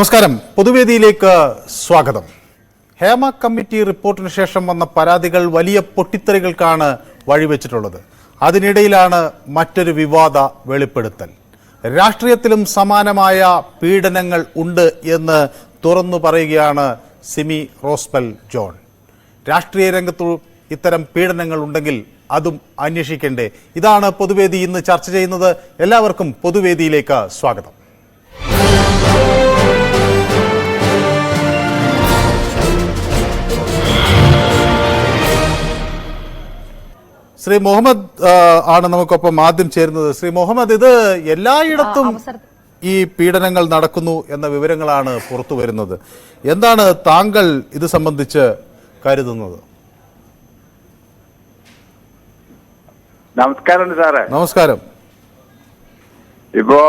നമസ്കാരം. പൊതുവേദിയിലേക്ക് സ്വാഗതം. ഹേമ കമ്മിറ്റി റിപ്പോർട്ടിന് ശേഷം വന്ന പരാതികൾ വലിയ പൊട്ടിത്തെറികൾക്കാണ് വഴിവെച്ചിട്ടുള്ളത്. അതിനിടയിലാണ് മറ്റൊരു വിവാദ വെളിപ്പെടുത്തൽ. രാഷ്ട്രീയത്തിലും സമാനമായ പീഡനങ്ങൾ ഉണ്ട് എന്ന് തുറന്നു പറയുകയാണ് സിമി റോസ്പെൽ ജോൺ. രാഷ്ട്രീയ രംഗത്തു ഇത്തരം പീഡനങ്ങൾ ഉണ്ടെങ്കിൽ അതും അന്വേഷിക്കേണ്ടേ? ഇതാണ് പൊതുവേദി ഇന്ന് ചർച്ച ചെയ്യുന്നത്. എല്ലാവർക്കും പൊതുവേദിയിലേക്ക് സ്വാഗതം. ശ്രീ മുഹമ്മദ് ആണ് നമുക്കൊപ്പം ആദ്യം ചേരുന്നത്. ശ്രീ മുഹമ്മദ്, ഇത് എല്ലായിടത്തും ഈ പീഡനങ്ങൾ നടക്കുന്നു എന്ന വിവരങ്ങളാണ് പുറത്തു വരുന്നത്. എന്താണ് താങ്കൾ ഇത് സംബന്ധിച്ച് കരുതുന്നത്? നമസ്കാരം സാറേ. നമസ്കാരം. ഇപ്പോ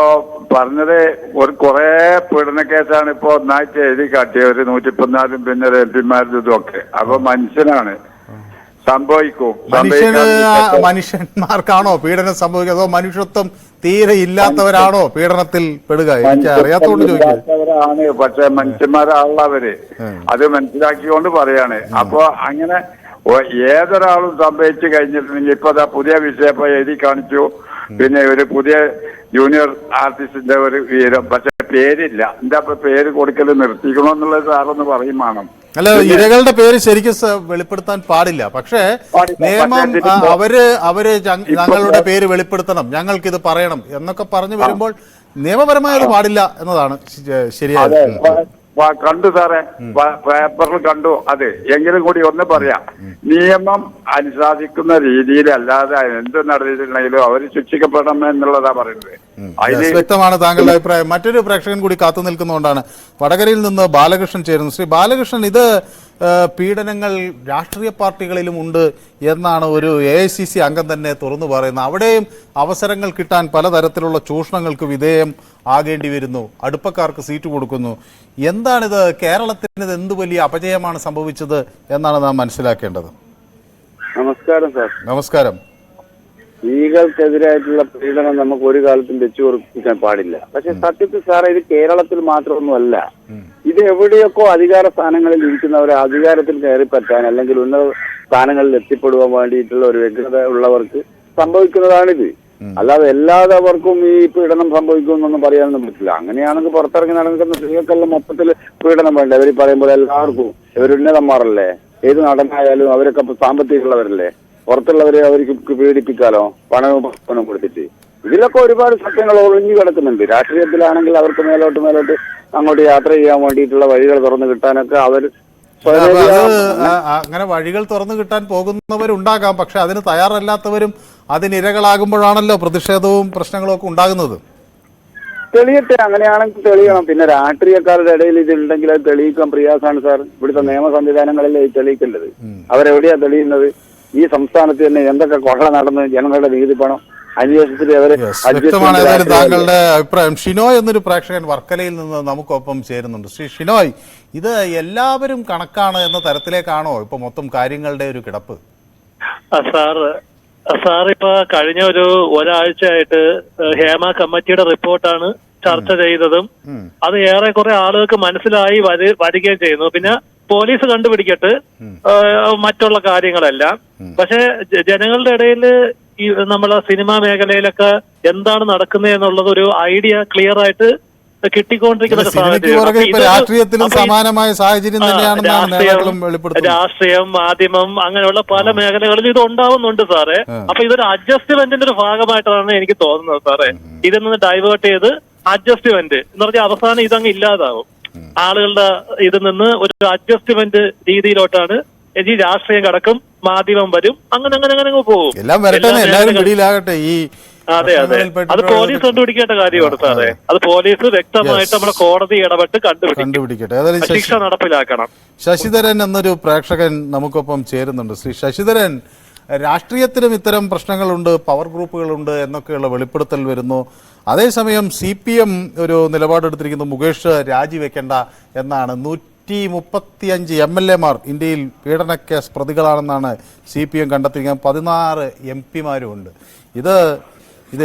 പറഞ്ഞത് ഒരു കുറെ പീഡന കേസാണ് ഇപ്പോ ഒന്നാഴ്ച എഴുതി കാട്ടിയ ഒരു 114 പിന്നെ എംപിമാരും ഇതൊക്കെ. അപ്പൊ മനുഷ്യനാണ് സംഭവിക്കും. മനുഷ്യന്മാർക്കാണോ പീഡനം സംഭവിക്കുക, അതോ മനുഷ്യത്വം തീരെ ഇല്ലാത്തവരാണോ പീഡനത്തിൽ പെടുക? എനിക്ക് അറിയാത്തതുകൊണ്ട് ചോദിക്കുന്നവരാണ്. പക്ഷെ മനുഷ്യന്മാരാണുള്ളവര്, അത് മനസ്സിലാക്കിക്കൊണ്ട് പറയാണ്. അപ്പൊ അങ്ങനെ ഏതൊരാളും സംഭവിച്ചു കഴിഞ്ഞിട്ടുണ്ടെങ്കിൽ ഇപ്പൊ പുതിയ വിഷയം ഇപ്പൊ എഴുതി കാണിച്ചു. പിന്നെ ഒരു പുതിയ ജൂനിയർ ആർട്ടിസ്റ്റിന്റെ ഒരു വീരം, പക്ഷെ പേരില്ല. എന്താ പേര് കൊടുക്കൽ നിർത്തിക്കണമെന്നുള്ളത് സാറൊന്ന് പറയും വേണം. അല്ല, ഇരകളുടെ പേര് ശരിക്കും വെളിപ്പെടുത്താൻ പാടില്ല. പക്ഷേ നിയമം അവര് ഞങ്ങളുടെ പേര് വെളിപ്പെടുത്തണം, ഞങ്ങൾക്കിത് പറയണം എന്നൊക്കെ പറഞ്ഞു വരുമ്പോൾ നിയമപരമായി അത് പാടില്ല എന്നതാണ് ശരിയായത്. കണ്ടു സാറേ, പേപ്പറിൽ കണ്ടു. അത് എങ്കിലും കൂടി ഒന്ന് പറയാം. നിയമം അനുശാസിക്കുന്ന രീതിയിലല്ലാതെ എന്ത് നടന്നിട്ടുണ്ടെങ്കിലും അവർ ശിക്ഷിക്കപ്പെടണം എന്നുള്ളതാ പറയുന്നത്. വ്യക്തമാണ് താങ്കളുടെ അഭിപ്രായം. മറ്റൊരു പ്രേക്ഷകൻ കൂടി കാത്തു നിൽക്കുന്നതുകൊണ്ടാണ് വടകരയിൽ നിന്ന് ബാലകൃഷ്ണൻ ചേരുന്നു. ശ്രീ ബാലകൃഷ്ണൻ, ഇത് പീഡനങ്ങൾ രാഷ്ട്രീയ പാർട്ടികളിലും ഉണ്ട് എന്നാണ് ഒരു AICC അംഗം തന്നെ തുറന്നു പറയുന്നത്. അവിടെയും അവസരങ്ങൾ കിട്ടാൻ പലതരത്തിലുള്ള ചൂഷണങ്ങൾക്ക് വിധേയം ആകേണ്ടി വരുന്നു. അടുപ്പക്കാർക്ക് സീറ്റ് കൊടുക്കുന്നു. എന്താണിത്? കേരളത്തിന് ഇത് എന്ത് വലിയ അപജയമാണ് സംഭവിച്ചത് എന്നാണ് നാം മനസ്സിലാക്കേണ്ടത്. നമസ്കാരം സാർ. നമസ്കാരം. സ്ത്രീകൾക്കെതിരായിട്ടുള്ള പീഡനം നമുക്ക് ഒരു കാലത്തും വെച്ചു കൊടുക്കാൻ പാടില്ല. പക്ഷെ സത്യത്തിൽ സാറേ, ഇത് കേരളത്തിൽ മാത്രമൊന്നുമല്ല. ഇത് എവിടെയൊക്കെ അധികാര സ്ഥാനങ്ങളിൽ ഇരിക്കുന്നവരെ അധികാരത്തിൽ കയറി പറ്റാൻ അല്ലെങ്കിൽ ഉന്നത സ്ഥാനങ്ങളിൽ എത്തിപ്പെടുവാൻ വേണ്ടിയിട്ടുള്ള ഒരു വ്യഗ്രത ഉള്ളവർക്ക് സംഭവിക്കുന്നതാണിത്. അല്ലാതെ എല്ലാവർക്കും ഈ പീഡനം സംഭവിക്കുമെന്നൊന്നും പറയാനൊന്നും പറ്റില്ല. അങ്ങനെയാണെങ്കിൽ പുറത്തിറങ്ങി നടക്കുന്ന സ്ത്രീകൾക്കെല്ലാം മൊത്തത്തിൽ പീഡനം വേണ്ട. ഇവർ പറയുമ്പോൾ എല്ലാവർക്കും ഇവരുന്നതന്മാരല്ലേ, ഏത് നടനായാലും അവരൊക്കെ സാമ്പത്തികമുള്ളവരല്ലേ, പുറത്തുള്ളവരെ അവർക്ക് പീഡിപ്പിക്കാലോ പണം കൊടുത്തിട്ട്. ഇതിലൊക്കെ ഒരുപാട് സത്യങ്ങൾ ഒളിഞ്ഞു കിടക്കുന്നുണ്ട്. രാഷ്ട്രീയത്തിലാണെങ്കിൽ അവർക്ക് മേലോട്ട് അങ്ങോട്ട് യാത്ര ചെയ്യാൻ വേണ്ടിയിട്ടുള്ള വഴികൾ തുറന്നു കിട്ടാനൊക്കെ അവർ അങ്ങനെ വഴികൾ തുറന്നു കിട്ടാൻ പോകുന്നവരുണ്ടാകാം. പക്ഷെ അതിന് തയ്യാറല്ലാത്തവരും അതിനിരകളാകുമ്പോഴാണല്ലോ പ്രതിഷേധവും പ്രശ്നങ്ങളും ഒക്കെ ഉണ്ടാകുന്നത്. തെളിയട്ടെ, അങ്ങനെയാണെങ്കിൽ തെളിയണം. പിന്നെ രാഷ്ട്രീയക്കാരുടെ ഇടയിൽ ഇതുണ്ടെങ്കിൽ അത് തെളിയിക്കാൻ പ്രയാസമാണ് സാർ. ഇവിടുത്തെ നിയമ സംവിധാനങ്ങളല്ലേ തെളിയിക്കേണ്ടത്. അവരെവിടെയാ തെളിയുന്നത്? ഈ സംസ്ഥാനത്ത് തന്നെ എന്തൊക്കെ കൊള്ള നടന്ന് ജനങ്ങളുടെ നീതി പണം അന്വേഷണത്തിൽ താങ്കളുടെ അഭിപ്രായം. ഷിനോയ് എന്നൊരു പ്രേക്ഷകൻ വർക്കലയിൽ നിന്ന് നമുക്കൊപ്പം ചേരുന്നുണ്ട്. ശ്രീ ഷിനോയ്, ഇത് എല്ലാവരും കണക്കാണ് എന്ന തരത്തിലേക്കാണോ ഇപ്പൊ മൊത്തം കാര്യങ്ങളുടെ ഒരു കിടപ്പ്? സാർ ഇപ്പൊ കഴിഞ്ഞ ഒരാഴ്ചയായിട്ട് ഹേമ കമ്മിറ്റിയുടെ റിപ്പോർട്ടാണ് ചർച്ച ചെയ്തതും അത് ഏറെക്കുറെ ആളുകൾക്ക് മനസ്സിലായി വരികയും ചെയ്യുന്നു. പിന്നെ പോലീസ് കണ്ടുപിടിക്കട്ടെ മറ്റുള്ള കാര്യങ്ങളെല്ലാം. പക്ഷെ ജനങ്ങളുടെ ഇടയിൽ ഈ നമ്മളെ സിനിമാ മേഖലയിലൊക്കെ എന്താണ് നടക്കുന്നത് എന്നുള്ളത് ഒരു ഐഡിയ ക്ലിയർ ആയിട്ട് കിട്ടിക്കൊണ്ടിരിക്കുന്ന രാഷ്ട്രീയം, മാധ്യമം, അങ്ങനെയുള്ള പല മേഖലകളിൽ ഇത് ഉണ്ടാവുന്നുണ്ട് സാറേ. അപ്പൊ ഇതൊരു അഡ്ജസ്റ്റ്മെന്റിന്റെ ഒരു ഭാഗമായിട്ടാണ് എനിക്ക് തോന്നുന്നത് സാറേ. ഇതിൽ നിന്ന് ഡൈവേർട്ട് ചെയ്ത് അഡ്ജസ്റ്റ്മെന്റ് എന്ന് പറഞ്ഞാൽ അവസാനം ഇതങ്ങ് ഇല്ലാതാവും. ആളുകളുടെ ഇതിൽ നിന്ന് ഒരു അഡ്ജസ്റ്റ്മെന്റ് രീതിയിലോട്ടാണ് ഈ രാഷ്ട്രീയം കടക്കും, മാധ്യമം വരും, അങ്ങനെ പോകും. അതെ. അത് പോലീസ് കണ്ടുപിടിക്കേണ്ട കാര്യമാണ് സാറേ. അത് പോലീസ് വ്യക്തമായിട്ട് നമ്മുടെ കോടതി ഇടപെട്ട് കണ്ടുപിടിക്കട്ടെ, ശിക്ഷ നടപ്പിലാക്കണം. ശശിധരൻ എന്നൊരു പ്രേക്ഷകൻ നമുക്കൊപ്പം ചേരുന്നുണ്ട്. ശ്രീ ശശിധരൻ, രാഷ്ട്രീയത്തിലും ഇത്തരം പ്രശ്നങ്ങളുണ്ട്, പവർ ഗ്രൂപ്പുകളുണ്ട് എന്നൊക്കെയുള്ള വെളിപ്പെടുത്തൽ വരുന്നു. അതേസമയം CPM ഒരു നിലപാടെടുത്തിരിക്കുന്നു, മുകേഷ് രാജിവെക്കേണ്ട എന്നാണ്. 135 MLA-മാർ ഇന്ത്യയിൽ പീഡനക്കേസ് പ്രതികളാണെന്നാണ് CPM കണ്ടെത്തിയിരിക്കുന്നത്. 16 MP-മാരും ഉണ്ട്. ഇത്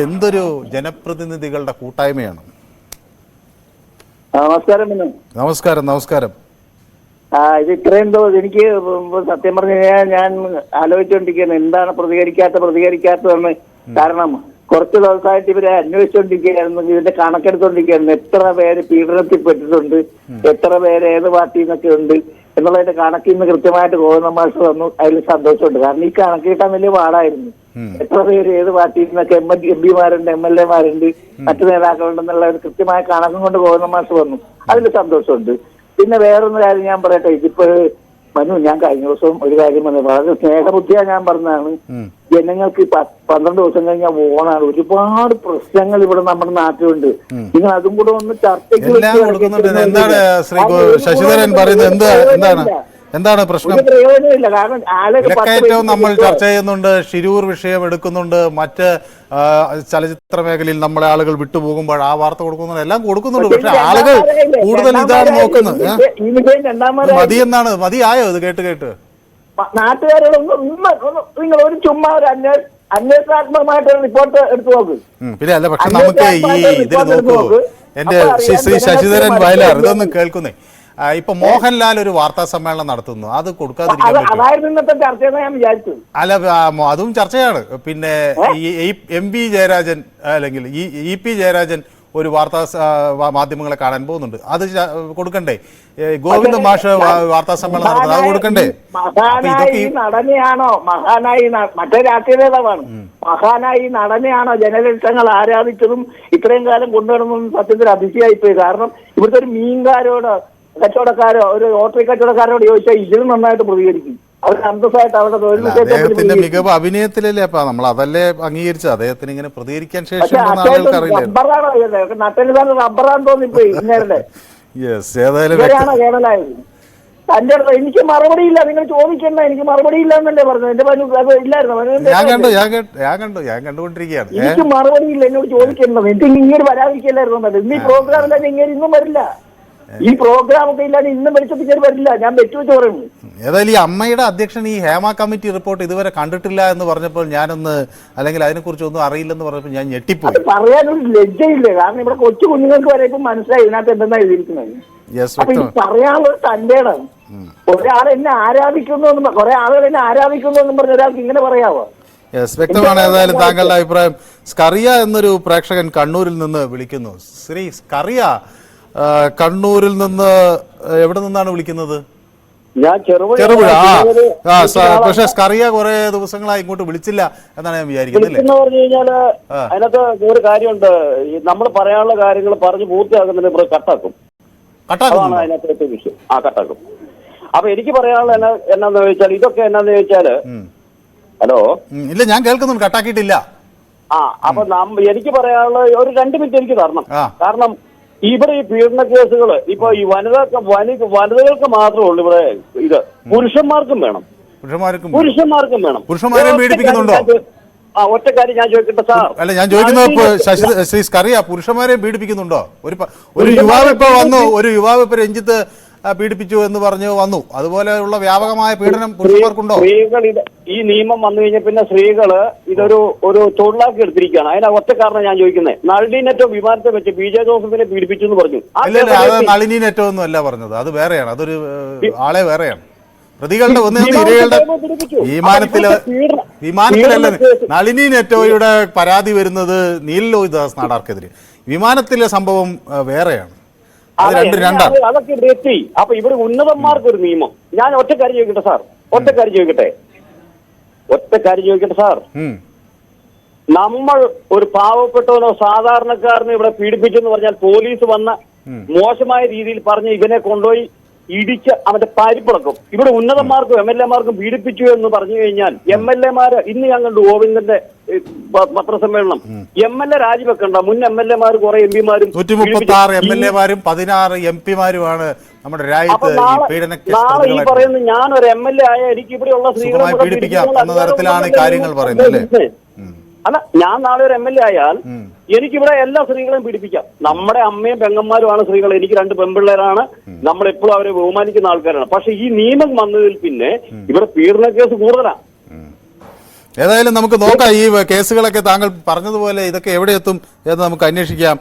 എന്തൊരു ജനപ്രതിനിധികളുടെ കൂട്ടായ്മയാണ്? നമസ്കാരം പിന്നെ. നമസ്കാരം നമസ്കാരം. ഇത് ഇത്രയും എനിക്ക് സത്യം പറഞ്ഞു കഴിഞ്ഞാൽ ഞാൻ ആലോചിച്ചുകൊണ്ടിരിക്കുകയാണ് എന്താണ് പ്രതികരിക്കാത്തതെന്ന്. കാരണം കുറച്ച് ദിവസമായിട്ട് ഇവരെ അന്വേഷിച്ചുകൊണ്ടിരിക്കുകയായിരുന്നു, ഇതിന്റെ കണക്കെടുത്തോണ്ടിരിക്കുകയായിരുന്നു. എത്ര പേര് പീഡനത്തിൽ പെട്ടിട്ടുണ്ട്, എത്ര പേര് ഏത് പാർട്ടിയിൽ നിന്നൊക്കെ ഉണ്ട് എന്നുള്ളതിന്റെ കണക്കിൽ നിന്ന് കൃത്യമായിട്ട് ഗോവിന്ദ മാസ്റ്റർ വന്നു. അതിൽ സന്തോഷമുണ്ട്. കാരണം ഈ കണക്ക് കിട്ടാൻ വലിയ പാടായിരുന്നു. എത്ര പേര് ഏത് പാർട്ടിയിൽ നിന്നൊക്കെ MP-മാരുണ്ട്, MLA-മാരുണ്ട്, മറ്റു നേതാക്കളുണ്ടെന്നുള്ള ഒരു കൃത്യമായ കണക്കും കൊണ്ട് ഗോവിന്ദ മാസ്റ്റർ വന്നു. അതിൽ സന്തോഷമുണ്ട്. പിന്നെ വേറൊരു കാര്യം ഞാൻ പറയട്ടെ. ഇതിപ്പോ മനു, ഞാൻ കഴിഞ്ഞ ദിവസം ഒരു കാര്യം പറഞ്ഞു, വളരെ സ്നേഹബുദ്ധിയാ ഞാൻ പറഞ്ഞതാണ്. ജനങ്ങൾക്ക് 12 ദിവസം കഴിഞ്ഞാൽ ഓണാണ്. ഒരുപാട് പ്രശ്നങ്ങൾ ഇവിടെ നമ്മുടെ നാട്ടിലുണ്ട്. നിങ്ങൾ അതും കൂടെ ഒന്ന് ചർച്ചയ്ക്ക് എന്താണ് ശ്രീ ശശിധരൻ പറയുന്നത്? എന്താണ് പ്രശ്നം? പ്രയോജനമില്ല. കാരണം വിലക്കയറ്റവും നമ്മൾ ചർച്ച ചെയ്യുന്നുണ്ട്, ഷിരൂർ വിഷയം എടുക്കുന്നുണ്ട്, മറ്റ് ചലച്ചിത്ര മേഖലയിൽ നമ്മളെ ആളുകൾ വിട്ടുപോകുമ്പോൾ ആ വാർത്ത കൊടുക്കുന്നുണ്ട്, എല്ലാം കൊടുക്കുന്നുണ്ട്. പക്ഷെ ആളുകൾ കൂടുതൽ ഇതാണ് നോക്കുന്നത്. മതിയായോ ഇത് കേട്ട്? നാട്ടുകാരോടൊന്നും നിങ്ങൾ ഒരു ചുമ്മാ ഒരു അന്വേഷണാത്മകമായിട്ടൊരു റിപ്പോർട്ട് എടുത്തു നോക്ക്. പിന്നെ അല്ല, പക്ഷെ നമുക്ക് ഈ ഇതിൽ നോക്കൂ, എന്റെ ശ്രീ ശശിധരൻ വയലാർ, ഇതൊന്നും കേൾക്കുന്നേ. ഇപ്പൊ മോഹൻലാൽ ഒരു വാർത്താ സമ്മേളനം നടത്തുന്നു, അത് കൊടുക്കാതിരിക്കാൻ പറ്റും? അല്ല, അതും ചർച്ചയാണ്. പിന്നെ MP ജയരാജൻ അല്ലെങ്കിൽ EP ജയരാജൻ ഒരു വാർത്താ മാധ്യമങ്ങളെ കാണാൻ പോകുന്നുണ്ട്, അത് കൊടുക്കണ്ടേ? ഗോവിന്ദ മാഷ് വാർത്താ സമ്മേളനം നടത്തുന്നത്, അത് കൊടുക്കണ്ടേ? നടനെയാണോ മഹാനായി? മറ്റേ രാഷ്ട്രീയ നേതാവാണ്. മഹാനായി നടനെയാണോ ജനലക്ഷങ്ങൾ ആരാധിച്ചതും ഇത്രയും കാലം കൊണ്ടുവരുന്നതും സത്യത്തിൽ അതിശയായിപ്പോയി. കാരണം ഇവിടുത്തെ ഒരു മീൻകാരോട് കച്ചവടക്കാരോ ഒരു ഓട്ടറി കച്ചവടക്കാരോട് ചോദിച്ചാൽ ഇതിലും നന്നായിട്ട് പ്രതികരിക്കും. അവർ അന്തസ്സായിട്ട് അവരുടെ തൊഴിൽ അദ്ദേഹത്തിന്റെ മികവ് അഭിനയത്തിലല്ലേ? അപ്പൊ നമ്മൾ അതല്ലേ അംഗീകരിച്ചത്? അദ്ദേഹത്തിന് ഇങ്ങനെ പ്രതികരിക്കാൻ ശേഷം റബ്ബറാണോ റബ്ബറാന്ന് തോന്നിപ്പോയി ഇന്നേരല്ലേ കേരളായത്. തന്റെ എനിക്ക് മറുപടിയില്ല, നിങ്ങൾ ചോദിക്കണ്ട, എനിക്ക് മറുപടിയില്ല എന്നല്ലേ പറഞ്ഞത്. എന്റെ ഇല്ലായിരുന്നു, ഞാൻ കണ്ടുകൊണ്ടിരിക്കുകയാണ്. എനിക്ക് മറുപടിയില്ല, എന്നോട് ചോദിക്കേണ്ടത്. എനിക്ക് ഇങ്ങനെ വരാതിരിക്കല്ലായിരുന്നു. ഇന്ന് ഈ പ്രോഗ്രാമില്ലാതെ ഇങ്ങനെ ഇന്നും വരില്ല. ഈ പ്രോഗ്രാം ഒക്കെ ഇല്ലാതെ ഇന്നും വെളിച്ചപ്പിക്കാൻ വരില്ല. ഞാൻ വെച്ചുവെച്ച് പറയുന്നു. ഏതായാലും ഈ അമ്മയുടെ അധ്യക്ഷൻ ഈ ഹേമ കമ്മിറ്റി റിപ്പോർട്ട് ഇതുവരെ കണ്ടിട്ടില്ല എന്ന് പറഞ്ഞപ്പോൾ ഞാനൊന്ന്, അല്ലെങ്കിൽ അതിനെക്കുറിച്ച് ഒന്നും അറിയില്ലെന്ന് പറഞ്ഞപ്പോൾ ഞാൻ ഞെട്ടിപ്പോയി. പറയാനൊരു ലജ്ജയില്ലേ? കാരണം ഇവിടെ കൊച്ചു കുഞ്ഞുങ്ങൾക്ക് വരെ ഇപ്പം മനസ്സിലായി ഇതിനകത്ത് എന്തെന്നാ എഴുതിയിരിക്കുന്നത്. അപ്പൊ ഇത് പറയാനുള്ളത് തന്റെ ഇടം. ഒരാൾ എന്നെ ആരാധിക്കുന്നു, കുറെ ആളുകൾ എന്നെ ആരാധിക്കുന്നു എന്നും പറഞ്ഞ ഒരാൾക്ക് ഇങ്ങനെ പറയാവോ? വ്യക്തമാണ്. ഏതായാലും താങ്കളുടെ അഭിപ്രായം. സ്കറിയ എന്നൊരു പ്രേക്ഷകൻ കണ്ണൂരിൽ നിന്ന് വിളിക്കുന്നു. ശ്രീ സ്കറിയ, കണ്ണൂരിൽ നിന്ന് എവിടെ നിന്നാണ് വിളിക്കുന്നത്? ഞാൻ ചെറുപുഴ. പക്ഷെ സ്കറിയ കുറെ ദിവസങ്ങളായി ഇങ്ങോട്ട് വിളിച്ചില്ല എന്നാണ് ഞാൻ വിചാരിക്കുന്നത്. പറഞ്ഞു കഴിഞ്ഞാല് അതിനകത്ത് ഒരു കാര്യമുണ്ട്. നമ്മൾ പറയാനുള്ള കാര്യങ്ങൾ പറഞ്ഞു പൂർത്തിയാക്കുന്നതിന് ഇവിടെ കട്ടാക്കും. അതാണ് അതിനകത്ത് ഏറ്റവും വിഷയം. കട്ടാക്കും. അപ്പൊ എനിക്ക് പറയാനുള്ള എന്നാന്ന് ചോദിച്ചാൽ, ഇതൊക്കെ എന്നാന്ന് ചോദിച്ചാല്, ഹലോ, ഇല്ല ഞാൻ കേൾക്കുന്നുണ്ട്, കട്ടാക്കിയിട്ടില്ല. അപ്പൊ എനിക്ക് പറയാനുള്ള ഒരു 2 മിനിറ്റ് എനിക്ക് തരണം. കാരണം ഇവിടെ ഈ പീഡന കേസുകൾ ഇപ്പൊ ഈ വനിതകൾക്ക് മാത്രമേ ഉള്ളൂ ഇവിടെ. ഇത് പുരുഷന്മാർക്കും വേണം. പുരുഷന്മാരെ പീഡിപ്പിക്കുന്നുണ്ടോ? ഒറ്റ കാര്യം ഞാൻ ചോദിക്കട്ടെ സാർ. അല്ല, ഞാൻ ചോദിക്കുന്നത് ശ്രീ സ്കറിയ, പുരുഷന്മാരെ പീഡിപ്പിക്കുന്നുണ്ടോ? ഒരു യുവാവ് ഇപ്പൊ വന്നു, ഒരു യുവാവ് ഇപ്പൊ രഞ്ജിത്ത് പീഡിപ്പിച്ചു എന്ന് പറഞ്ഞു വന്നു. അതുപോലെയുള്ള വ്യാപകമായ പീഡനം പുരുഷന്മാർക്കുണ്ടോ? സ്ത്രീകൾ ഈ നിയമം വന്നു കഴിഞ്ഞാൽ പിന്നെ സ്ത്രീകള് ഒരു തൊഴിലാക്കി എടുത്തിരിക്കുകയാണ്. അതിന് ഒറ്റ കാരണം ഞാൻ ചോദിക്കുന്നത്, നളിനി നെറ്റോ വിമാനത്തെ വെച്ച് PJ ജോസഫിനെ പീഡിപ്പിച്ചു എന്ന് പറഞ്ഞു. അത് നളിനി നെറ്റോ ഒന്നും അല്ല പറഞ്ഞത്, അത് വേറെയാണ്. അതൊരു ആളെ വേറെയാണ്. പ്രതികളുടെ ഇരകളുടെ വിമാനത്തിലല്ല. നളിനി നെറ്റോയുടെ പരാതി വരുന്നത് നീൽ ലോഹിതദാസ് നാടാർക്കെതിരെ. വിമാനത്തിലെ സംഭവം വേറെയാണ്. അതൊക്കെ എത്തി. അപ്പൊ ഇവിടെ ഉന്നതന്മാർക്ക് ഒരു നിയമം. ഞാൻ ഒറ്റ കാര്യം ചോദിക്കട്ടെ സാർ, ഒറ്റ കാര്യം ചോദിക്കട്ടെ സാർ. നമ്മൾ ഒരു പാവപ്പെട്ടവനോ സാധാരണക്കാരനോ ഇവിടെ പീഡിപ്പിച്ചെന്ന് പറഞ്ഞാൽ പോലീസ് വന്ന മോശമായ രീതിയിൽ പറഞ്ഞ് ഇവനെ കൊണ്ടുപോയി ഇടിച്ച് അവന്റെ പരിപ്പിളക്കും. ഇവിടെ ഉന്നതന്മാർക്കും MLA-മാർക്കും പീഡിപ്പിച്ചു എന്ന് പറഞ്ഞു കഴിഞ്ഞാൽ MLA-മാര് ഇന്ന് ഞാൻ കണ്ടു ഗോവിന്ദന്റെ പത്രസമ്മേളനം. MLA രാജിവെക്കണ്ട, മുൻ MLA-മാർ കുറെ MP-മാരും 136 MLA-മാരും 16 MP-മാരുമാണ് നമ്മുടെ രാജ്യത്ത്. നാളെ ഈ പറയുന്നത് ഞാനൊരു MLA ആയ എനിക്ക് ഇവിടെയുള്ള സ്ത്രീകളെ പീഡിപ്പിക്കാം എന്ന തരത്തിലാണ് കാര്യങ്ങൾ പറയുന്നത് അല്ലേ? അല്ല, ഞാൻ നാളെ ഒരു MLA ആയാൽ എനിക്കിവിടെ എല്ലാ സ്ത്രീകളെയും പീഡിപ്പിക്കാം. നമ്മുടെ അമ്മയും പെങ്ങന്മാരുമാണ് സ്ത്രീകൾ. എനിക്ക് 2 പെൺപിള്ളേരാണ്. നമ്മളെപ്പോഴും അവരെ ബഹുമാനിക്കുന്ന ആൾക്കാരാണ്. പക്ഷെ ഈ നിയമം വന്നതിൽ പിന്നെ ഇവിടെ പീഡന കേസ് കൂടുതലാണ്. ഏതായാലും നമുക്ക് നോക്കാം ഈ കേസുകളൊക്കെ താങ്കൾ പറഞ്ഞതുപോലെ ഇതൊക്കെ എവിടെ എത്തും എന്ന് നമുക്ക് അന്വേഷിക്കാം.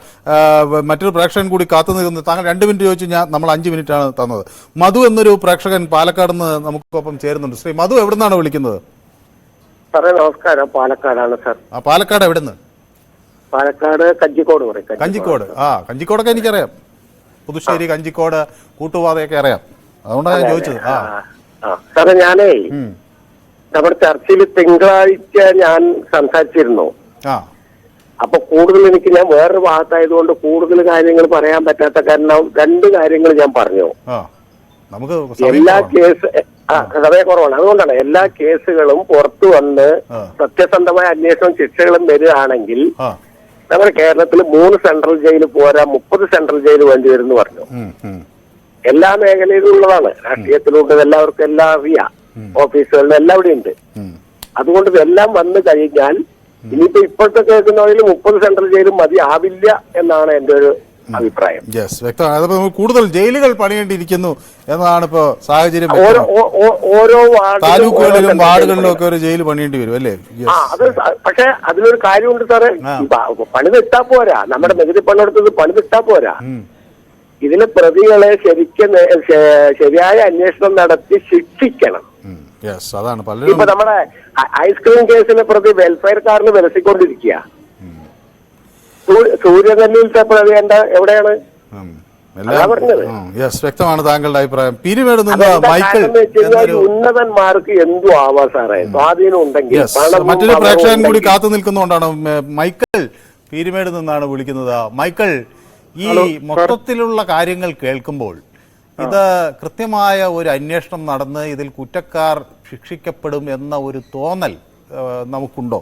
മറ്റൊരു പ്രേക്ഷകൻ കൂടി കാത്തു നിൽക്കുന്നു. താങ്കൾ 2 മിനിറ്റ് ചോദിച്ചു, നമ്മൾ 5 മിനിറ്റാണ് തന്നത്. മധു എന്നൊരു പ്രേക്ഷകൻ പാലക്കാട് നിന്ന് നമുക്കൊപ്പം ചേരുന്നുണ്ട്. ശ്രീ മധു എവിടെ നിന്നാണ് വിളിക്കുന്നത്? സാറേ നമസ്കാരം, പാലക്കാടാണ് സാർ. പാലക്കാട് എവിടെ നിന്ന്? പാലക്കാട് കഞ്ചിക്കോട് പറയും. കഞ്ചിക്കോട്. കഞ്ചിക്കോടൊക്കെ എനിക്കറിയാം. പുതുശ്ശേരി, കഞ്ചിക്കോട്, കൂട്ടുപാതയൊക്കെ അറിയാം. അതുകൊണ്ടാണ് ഞാൻ ചോദിച്ചത്. സാറേ ഞാനേ നമ്മുടെ ചർച്ചയിൽ തിങ്കളാഴ്ച ഞാൻ സംസാരിച്ചിരുന്നു. അപ്പൊ കൂടുതൽ ഞാൻ വേറൊരു ഭാഗത്തായതുകൊണ്ട് കൂടുതൽ കാര്യങ്ങൾ പറയാൻ പറ്റാത്ത കാരണം 2 കാര്യങ്ങൾ ഞാൻ പറഞ്ഞു. എല്ലാ കേസ് സമയക്കുറവാണ്, അതുകൊണ്ടാണ് എല്ലാ കേസുകളും പുറത്തു വന്ന് സത്യസന്ധമായ അന്വേഷണം ശിക്ഷകളും വരികയാണെങ്കിൽ നമ്മുടെ കേരളത്തിൽ 3 സെൻട്രൽ ജയിൽ പോരാ, 30 സെൻട്രൽ ജയിൽ വേണ്ടി വരും എന്ന് പറഞ്ഞു. എല്ലാ മേഖലയിലും ഉള്ളതാണ്, രാഷ്ട്രീയത്തിലുണ്ട്, എല്ലാവർക്കും എല്ലാം അറിയാം, ഓഫീസുകളിലും എല്ലാം ഇവിടെ ഉണ്ട്. അതുകൊണ്ട് ഇതെല്ലാം വന്നു കഴിഞ്ഞാൽ ഇനിയിപ്പോ ഇപ്പോഴത്തെ കേൾക്കുന്നതിൽ 30 സെൻട്രൽ ജയിലും മതി ആവില്ല എന്നാണ് എന്റെ ഒരു അഭിപ്രായം. വ്യക്തമാണ്. കൂടുതൽ ജയിലുകൾ പണിയേണ്ടിയിരിക്കുന്നു എന്നതാണ് ഇപ്പോ സാഹചര്യം. ഓരോ താലൂക്കുകളിലും വാർഡുകളിലും ഒക്കെ ഒരു ജയിൽ പണിയേണ്ടി വരും അല്ലേ? അത് പക്ഷെ അതിനൊരു കാര്യമുണ്ട് സാറേ, പണി വിട്ടാ പോരാ, നമ്മുടെ നികുതി പണിയെടുത്തത് പണി വിട്ടാ പോരാ. ഇതിലെ പ്രതികളെ ശരിയായ അന്വേഷണം നടത്തി ശിക്ഷിക്കണം. അതാണ് ഇപ്പൊ നമ്മുടെ ഐസ്ക്രീം കേസിലെ പ്രതി വെൽഫെയർക്കാരന് വിലസിക്കൊണ്ടിരിക്കുക. സൂര്യനെല്ലിയിലത്തെ പ്രതി എവിടെയാണ്? വ്യക്തമാണ് താങ്കളുടെ അഭിപ്രായം. ഉന്നതന്മാർക്ക് എന്തു ആവാ സാറേ, സ്വാധീനം ഉണ്ടെങ്കിൽ. മറ്റൊരു പ്രേക്ഷകൻ കൂടി കാത്തു നിൽക്കുന്നതുകൊണ്ടാണ്. മൈക്കിൾ പീരുമേട് നിന്നാണ് വിളിക്കുന്നത്. മൈക്കിൾ, ഈ മൊത്തത്തിലുള്ള കാര്യങ്ങൾ കേൾക്കുമ്പോൾ ഇത് കൃത്യമായ ഒരു അന്വേഷണം നടന്ന് ഇതിൽ കുറ്റക്കാർ ശിക്ഷിക്കപ്പെടും എന്ന ഒരു തോന്നൽ നമുക്കുണ്ടോ?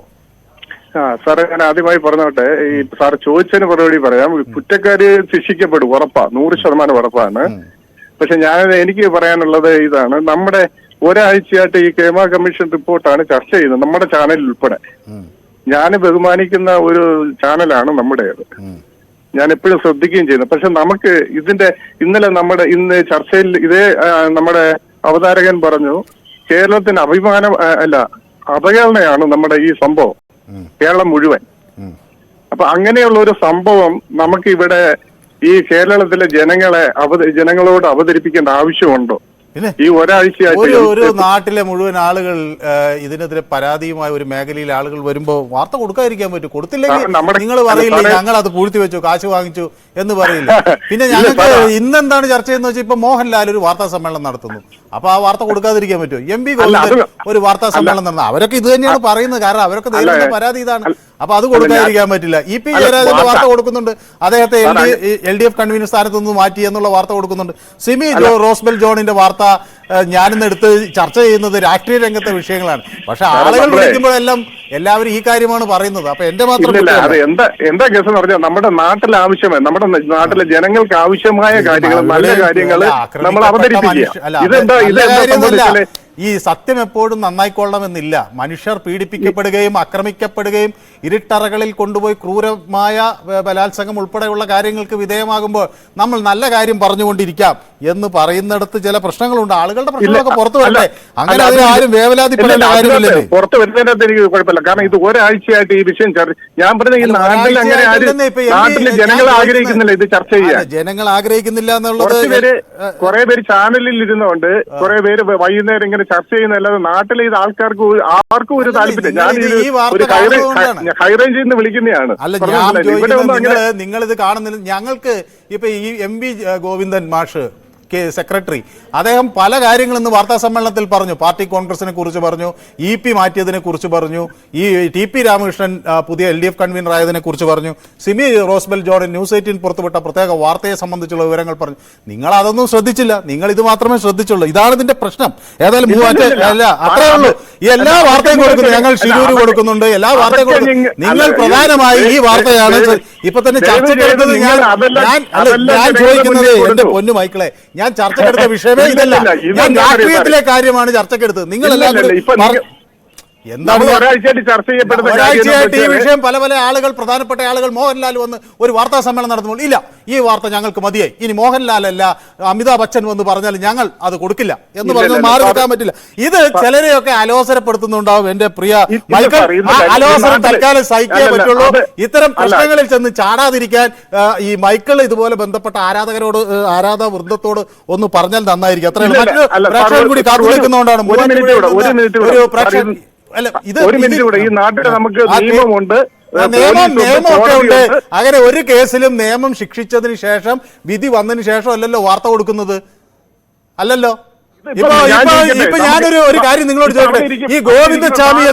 സാറേ ഞാൻ ആദ്യമായി പറഞ്ഞോട്ടെ, ഈ സാർ ചോദിച്ചതിന് മറുപടി പറയാം. കുറ്റക്കാര് ശിക്ഷിക്കപ്പെടും, ഉറപ്പാ, 100% ഉറപ്പാണ്. പക്ഷെ എനിക്ക് പറയാനുള്ളത് ഇതാണ്, നമ്മുടെ ഒരാഴ്ചയായിട്ട് ഈ കേമ കമ്മീഷൻ റിപ്പോർട്ടാണ് ചർച്ച ചെയ്യുന്നത്, നമ്മുടെ ചാനലിൽ ഉൾപ്പെടെ. ഞാൻ ബഹുമാനിക്കുന്ന ഒരു ചാനലാണ് നമ്മുടേത്, ഞാൻ എപ്പോഴും ശ്രദ്ധിക്കുകയും ചെയ്യുന്നു. പക്ഷെ നമുക്ക് ഇന്നലെ ഇന്ന് ചർച്ചയിൽ നമ്മുടെ അവതാരകൻ പറഞ്ഞു, കേരളത്തിന് അഭിമാനം അല്ല അവഹേളനയാണ് നമ്മുടെ ഈ സംഭവം, കേരളം മുഴുവൻ. അപ്പൊ അങ്ങനെയുള്ള ഒരു സംഭവം നമുക്ക് ഇവിടെ ഈ കേരളത്തിലെ ജനങ്ങളോട് അവതരിപ്പിക്കേണ്ട ആവശ്യമുണ്ടോ? ഈ ഒരാഴ്ചയായിട്ട് ഒരു നാട്ടിലെ മുഴുവൻ ആളുകൾ ഇതിനെതിരെ പരാതിയുമായ ഒരു മേഖലയിൽ ആളുകൾ വരുമ്പോ വാർത്ത കൊടുക്കാതിരിക്കാൻ പറ്റും. കൊടുത്തില്ലെങ്കിൽ നിങ്ങൾ പറയില്ലേ ഞങ്ങൾ അത് പൂഴ്ത്തി വെച്ചു, കാശ് വാങ്ങിച്ചു എന്ന് പറയില്ല. പിന്നെ ഞങ്ങൾക്ക് ഇന്നെന്താണ് ചർച്ച ചെയ്യുന്നത് വെച്ചാൽ ഇപ്പൊ മോഹൻലാൽ ഒരു വാർത്താ സമ്മേളനം നടത്തുന്നു. അപ്പൊ ആ വാർത്ത കൊടുക്കാതിരിക്കാൻ പറ്റുമോ? MP ഗോവിന്ദൻ ഒരു വാർത്താ സമ്മേളനം നടന്നു. അവരൊക്കെ ഇത് തന്നെയാണ് പറയുന്നത്, കാരണം അവരൊക്കെ നേരിടുന്ന പരാതി ഇതാണ്. അപ്പൊ അത് കൊടുക്കാതിരിക്കാൻ പറ്റില്ല. EP ജയരാജന്റെ വാർത്ത കൊടുക്കുന്നുണ്ട്, അദ്ദേഹത്തെ LDF കൺവീനർ സ്ഥാനത്ത് നിന്ന് മാറ്റി എന്നുള്ള വാർത്ത കൊടുക്കുന്നുണ്ട്. സിമി റോസ്ബെൽ ജോണിന്റെ വാർത്ത ഞാനിന്ന് എടുത്ത് ചർച്ച ചെയ്യുന്നത് രാഷ്ട്രീയ രംഗത്തെ വിഷയങ്ങളാണ്. പക്ഷെ ആളുകൾ വിളിക്കുമ്പോഴെല്ലാം എല്ലാവരും ഈ കാര്യമാണ് പറയുന്നത്. അപ്പൊ എന്റെ മാത്രം എന്താ കേസ് എന്ന് പറഞ്ഞാൽ നമ്മുടെ നാട്ടിലെ ആവശ്യമായ, നമ്മുടെ നാട്ടിലെ ജനങ്ങൾക്ക് ആവശ്യമായ കാര്യങ്ങൾ, നല്ല കാര്യങ്ങൾ നമ്മൾ അവതരിപ്പിക്കുക. ഈ സത്യം എപ്പോഴും നന്നായിക്കൊള്ളണമെന്നില്ല. മനുഷ്യർ പീഡിപ്പിക്കപ്പെടുകയും ആക്രമിക്കപ്പെടുകയും ഇരുട്ടറകളിൽ കൊണ്ടുപോയി ക്രൂരമായ ബലാത്സംഗം ഉൾപ്പെടെയുള്ള കാര്യങ്ങൾക്ക് വിധേയമാകുമ്പോൾ നമ്മൾ നല്ല കാര്യം പറഞ്ഞുകൊണ്ടിരിക്കാം എന്ന് പറയുന്നിടത്ത് ചില പ്രശ്നങ്ങളുണ്ട്. ആളുകളുടെ പ്രശ്നങ്ങളൊക്കെ പുറത്തു വരട്ടെ, അങ്ങനെ അതിന് ആരും വേവലാതിപ്പെടേണ്ട കാര്യമില്ലേ? പുറത്ത് വരുന്നതിനകത്ത് എനിക്ക് കുഴപ്പമില്ല, കാരണം ഇത് ഒരാഴ്ചയായിട്ട് ഈ വിഷയം ഞാൻ പറഞ്ഞ ഈ നാട്ടിൽ അങ്ങനെ നാട്ടിലെ ജനങ്ങൾ ആഗ്രഹിക്കുന്നില്ല ഇത് ചർച്ച ചെയ്യാൻ. ജനങ്ങൾ ആഗ്രഹിക്കുന്നില്ല എന്നുള്ളത് കുറെ പേര് ചാനലിൽ ഇരുന്നുകൊണ്ട് കുറെ പേര് വൈകുന്നേരം ഇങ്ങനെ ചർച്ച ചെയ്യുന്നതല്ലാതെ നാട്ടിലെ ഇത് ആർക്കും ഒരു താല്പര്യം. ഞാൻ ഒരു ഹൈറേഞ്ചിൽ നിന്ന് വിളിക്കുന്നതാണ്. അല്ല, നിങ്ങൾ ഇത് കാണുന്നില്ല. ഞങ്ങൾക്ക് ഇപ്പൊ ഈ MP ഗോവിന്ദൻ മാഷ് സെക്രട്ടറി, അദ്ദേഹം പല കാര്യങ്ങൾ ഇന്ന് വാർത്താ സമ്മേളനത്തിൽ പറഞ്ഞു. പാർട്ടി കോൺഗ്രസിനെ കുറിച്ച് പറഞ്ഞു, EP മാറ്റിയതിനെ കുറിച്ച് പറഞ്ഞു, ഈ TP രാമകൃഷ്ണൻ പുതിയ LDF കൺവീനർ ആയതിനെ കുറിച്ച് പറഞ്ഞു, സിമി റോസ്ബെൽ ജോൺ ന്യൂസ് 18 പുറത്തുവിട്ട പ്രത്യേക വാർത്തയെ സംബന്ധിച്ചുള്ള വിവരങ്ങൾ പറഞ്ഞു. നിങ്ങൾ അതൊന്നും ശ്രദ്ധിച്ചില്ല, നിങ്ങൾ ഇത് മാത്രമേ ശ്രദ്ധിച്ചുള്ളൂ. ഇതാണ് ഇതിന്റെ പ്രശ്നം. ഏതായാലും അത്രേ ഉള്ളൂ. ഈ എല്ലാ വാർത്തയും കൊടുക്കുന്നു, ഞങ്ങൾ ഷിരൂര് കൊടുക്കുന്നുണ്ട്, എല്ലാ വാർത്തയും കൊടുക്കുന്നു. നിങ്ങൾ പ്രധാനമായി ഈ വാർത്തയാണ് ഇപ്പൊ തന്നെ ചർച്ചയ്ക്കെടുത്തത്. ഞാൻ ചോദിക്കുന്നത് എന്റെ പൊന്നു മൈക്കിളെ, ഞാൻ ചർച്ചക്കെടുത്ത വിഷയമേ ഇതല്ല. ഞാൻ രാഷ്ട്രീയത്തിലെ കാര്യമാണ് ചർച്ചക്കെടുത്തത്. നിങ്ങളെല്ലാം എന്താണ് ഒരാഴ്ചയായിട്ട് ചർച്ച ചെയ്യപ്പെടുന്ന ഒരാഴ്ചയായിട്ട് ഈ വിഷയം പല പല ആളുകൾ, പ്രധാനപ്പെട്ട ആളുകൾ മോഹൻലാൽ വന്ന് ഒരു വാർത്താ സമ്മേളനം നടത്തുമ്പോൾ ഇല്ല, ഈ വാർത്ത ഞങ്ങൾക്ക് മതിയായി, ഇനി മോഹൻലാൽ അല്ല അമിതാഭ് ബച്ചൻ വന്ന് പറഞ്ഞാൽ ഞങ്ങൾ അത് കൊടുക്കില്ല എന്ന് പറഞ്ഞ് മാറി നിൽക്കാൻ പറ്റില്ല. ഇത് ചിലരെയൊക്കെ അലോസരപ്പെടുത്തുന്നുണ്ടാവും. എന്റെ പ്രിയ മൈക്കിൾ, അലോസരം തൽക്കാലം സഹിക്കേ പറ്റുള്ളൂ. ഇത്തരം പ്രശ്നങ്ങളിൽ ചെന്ന് ചാടാതിരിക്കാൻ ഈ മൈക്കിൾ ഇതുപോലെ ബന്ധപ്പെട്ട ആരാധകരോട്, ആരാധക വൃന്ദത്തോട് ഒന്ന് പറഞ്ഞാൽ നന്നായിരിക്കും. അത്രയും പ്രേക്ഷകർ കൂടി കാത്തു നിൽക്കുന്നതുകൊണ്ടാണ് ഒരു പ്രേക്ഷകൻ. അല്ല, ഇത് ഈ നാട്ടിൽ നമുക്ക് നിയമമുണ്ട്, നിയമമൊക്കെ ഉണ്ട്. അങ്ങനെ ഒരു കേസിലും നിയമം ശിക്ഷിച്ചതിന് ശേഷം, വിധി വന്നതിന് ശേഷം അല്ലല്ലോ വാർത്ത കൊടുക്കുന്നത്, അല്ലല്ലോ. ഇപ്പൊ ഞാനൊരു കാര്യം നിങ്ങളോട് ചോദിക്കട്ടെ, ഈ ഗോവിന്ദച്ചാമി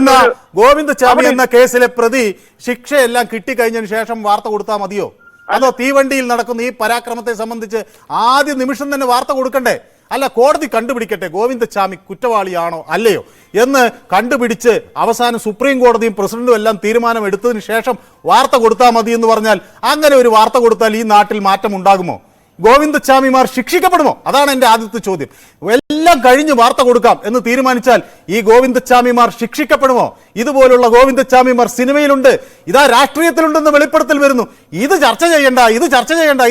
എന്ന കേസിലെ പ്രതി ശിക്ഷയെല്ലാം കിട്ടിക്കഴിഞ്ഞതിന് ശേഷം വാർത്ത കൊടുത്താൽ മതിയോ? അതോ തീവണ്ടിയിൽ നടക്കുന്ന ഈ പരാക്രമത്തെ സംബന്ധിച്ച് ആദ്യ നിമിഷം തന്നെ വാർത്ത കൊടുക്കണ്ടേ? അല്ല, കോടതി കണ്ടുപിടിക്കട്ടെ ഗോവിന്ദച്ചാമി കുറ്റവാളിയാണോ അല്ലയോ എന്ന് കണ്ടുപിടിച്ച് അവസാനം സുപ്രീം കോടതിയും പ്രസിഡന്റും എല്ലാം തീരുമാനം എടുത്തതിന് ശേഷം വാർത്ത കൊടുത്താൽ മതി എന്ന് പറഞ്ഞാൽ, അങ്ങനെ ഒരു വാർത്ത കൊടുത്താൽ ഈ നാട്ടിൽ മാറ്റം ഉണ്ടാകുമോ? ഗോവിന്ദച്ചാമിമാർ ശിക്ഷിക്കപ്പെടുമോ? അതാണ് എൻ്റെ ആദ്യത്തെ ചോദ്യം. എല്ലാം കഴിഞ്ഞ് വാർത്ത കൊടുക്കാം എന്ന് തീരുമാനിച്ചാൽ ഈ ഗോവിന്ദച്ചാമിമാർ ശിക്ഷിക്കപ്പെടുമോ? ഇതുപോലുള്ള ഗോവിന്ദച്ചാമിമാർ സിനിമയിലുണ്ട്, ഇതാ രാഷ്ട്രീയത്തിലുണ്ടെന്ന് വെളിപ്പെടുത്തൽ വരുന്നു. ഇത് ചർച്ച ചെയ്യണ്ട,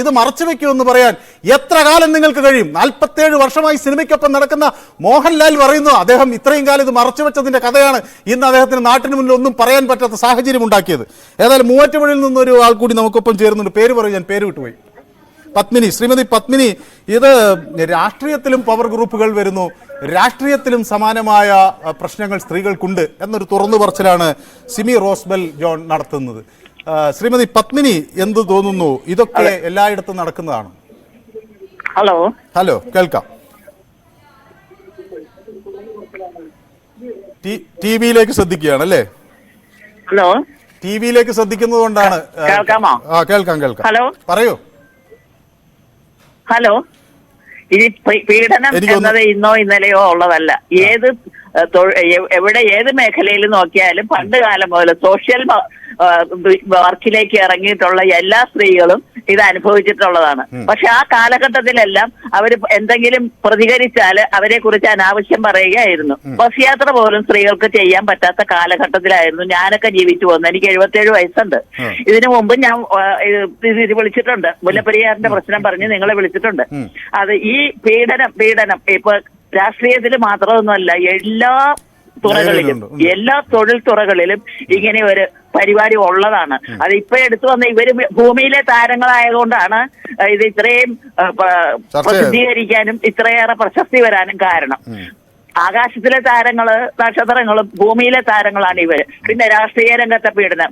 ഇത് മറച്ചു വെക്കുമെന്ന് പറയാൻ എത്ര കാലം നിങ്ങൾക്ക് കഴിയും? 47 വർഷമായി സിനിമയ്ക്കൊപ്പം നടക്കുന്ന മോഹൻലാൽ പറയുന്നു അദ്ദേഹം ഇത്രയും കാലം ഇത് മറച്ചു വെച്ചതിന്റെ കഥയാണ് ഇന്ന് അദ്ദേഹത്തിന് നാട്ടിന് മുന്നിൽ ഒന്നും പറയാൻ പറ്റാത്ത സാഹചര്യം ഉണ്ടാക്കിയത്. ഏതായാലും മൂവാറ്റുപുഴയിൽ നിന്നൊരു ആൾ കൂടി നമുക്കൊപ്പം ചേരുന്നുണ്ട്. പേര് പറയും, ഞാൻ പേര് വിട്ടുപോയി. പത്മിനി, ശ്രീമതി പത്മിനി, ഇത് രാഷ്ട്രീയത്തിലും പവർ ഗ്രൂപ്പുകൾ വരുന്നു, രാഷ്ട്രീയത്തിലും സമാനമായ പ്രശ്നങ്ങൾ സ്ത്രീകൾക്കുണ്ട് എന്നൊരു തുറന്നു പറച്ചിലാണ് സിമി റോസ്ബെൽ ജോൺ നടത്തുന്നത്. ശ്രീമതി പത്മിനി, എന്ത് തോന്നുന്നു? ഇതൊക്കെ എല്ലായിടത്തും നടക്കുന്നതാണ്. ഹലോ, കേൾക്കാം. ടിവിയിലേക്ക് ശ്രദ്ധിക്കുകയാണ് അല്ലേ? ടിവിയിലേക്ക് ശ്രദ്ധിക്കുന്നത് കൊണ്ടാണ്. കേൾക്കാം. പറയൂ. ഹലോ, ഇനി പീഡനം എന്നത് ഇന്നോ ഇന്നലെയോ ഉള്ളതല്ല. എവിടെ ഏത് മേഖലയിൽ നോക്കിയാലും പണ്ട് കാലം മുതൽ സോഷ്യൽ വർക്കിലേക്ക് ഇറങ്ങിയിട്ടുള്ള എല്ലാ സ്ത്രീകളും ഇത് അനുഭവിച്ചിട്ടുള്ളതാണ്. പക്ഷെ ആ കാലഘട്ടത്തിലെല്ലാം അവർ എന്തെങ്കിലും പ്രതികരിച്ചാൽ അവരെ കുറിച്ച് അനാവശ്യം പറയുകയായിരുന്നു. ബസ് യാത്ര പോലും സ്ത്രീകൾക്ക് ചെയ്യാൻ പറ്റാത്ത കാലഘട്ടത്തിലായിരുന്നു ഞാനൊക്കെ ജീവിച്ചു പോകുന്നത്. എനിക്ക് 77 വയസ്സുണ്ട്. ഇതിനു മുമ്പ് ഞാൻ ഇത് വിളിച്ചിട്ടുണ്ട്, മുല്ലപ്പെരിയാറിന്റെ പ്രശ്നം പറഞ്ഞ് നിങ്ങളെ വിളിച്ചിട്ടുണ്ട്. അത് ഈ പീഡനം ഇപ്പൊ രാഷ്ട്രീയത്തിൽ മാത്രമൊന്നുമല്ല, എല്ലാ തൊഴിൽ തുറകളിലും ഇങ്ങനെ ഒരു പരിപാടി ഉള്ളതാണ്. അത് ഇപ്പൊ എടുത്തു വന്ന ഇവര് ഭൂമിയിലെ താരങ്ങളായതുകൊണ്ടാണ് ഇത് ഇത്രയും പ്രസിദ്ധീകരിക്കാനും ഇത്രയേറെ പ്രശസ്തി വരാനും കാരണം. ആകാശത്തിലെ താരങ്ങള്, നക്ഷത്രങ്ങളും ഭൂമിയിലെ താരങ്ങളാണ് ഇവര്. പിന്നെ രാഷ്ട്രീയ രംഗത്തെ പീഡനം